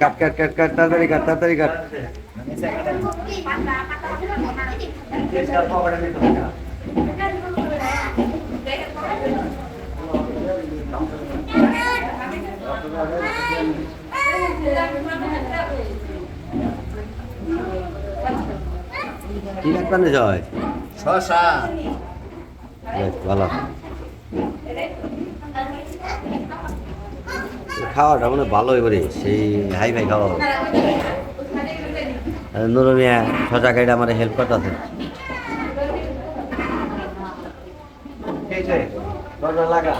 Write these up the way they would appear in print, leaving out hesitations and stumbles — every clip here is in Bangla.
কাট কাট কাট কাট তাড়াতাড়ি কাট তাড়াতাড়ি কাট। কি কাটতে যায়? শশা। ভালো খাওয়াটা মানে ভালো এবারে সেই হাই ফাই খাওয়া। নুরু মিয়া শশা খাইটা আমার হেল্প করতেছে। লাগা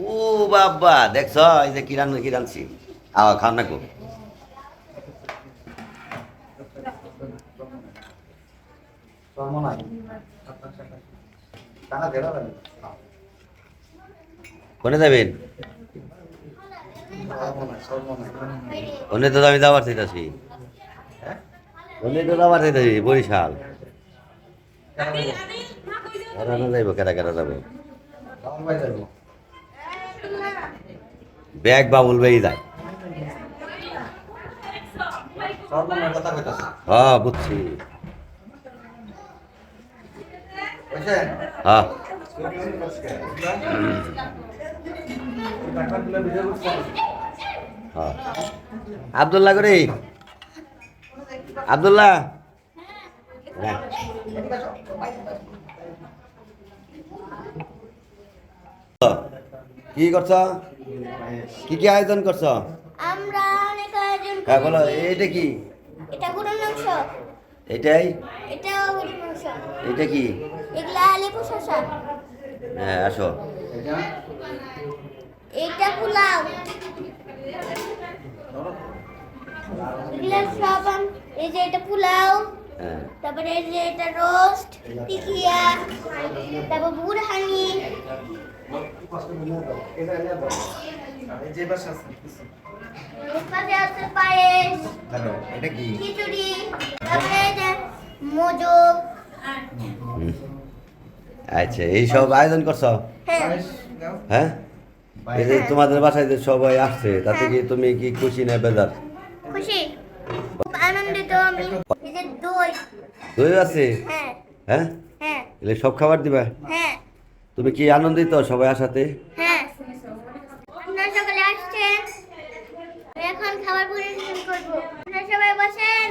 ও বাবা দেখছ এই যে কিরান কিরানছি খান না গো। কোনে যাবেন? ওনে তো আমি যাবার চাইতেছি, ওনে তো যাবার চাইতেছি বরিশাল। যাইব কেটা কেটা যাবে? ব্যাগ বাবুল বেই যায়। হ্যাঁ বুঝছি। হ্যাঁ আব্দুল্লাহ করে আব্দুল্লাহ কি করছ? কি কি আয়োজন করছ? আমরা অনেক আয়োজন করি। হ্যাঁ বলো, এটা কি? এটা গরুর মাংস। এটাই? এটাও গরুর মাংস। এটা কি? এগুলা লেবু শসা। হ্যাঁ আসো। এটা পোলাও। এগুলা সব এই যে এটা পোলাও, হ্যাঁ তারপরে এই যে এটা রোস্ট, টিকিয়া, তারপর বুরহানি। এরপরে আছে পায়েস, এটা কি? খিচুড়ি, তারপরে এই যে মোজো। আচ্ছা এই সব আয়োজন করছো? হ্যাঁ হ্যাঁ এই যে তোমাদের বাসায় যে সবাই আসছে তাতে কি তুমি কি খুশি না বেজার? খুশি, খুব আনন্দিত আমি। এই যে দই। দই আছে? হ্যাঁ হ্যাঁ হ্যাঁ এলে সব খাবার দিবা? হ্যাঁ তুমি কি আনন্দিত সবাই আসাতে? হ্যাঁ। আপনারা সকালে আসছেন, এখন খাবার পরিবেশন করবো। আপনারা সবাই বসেন।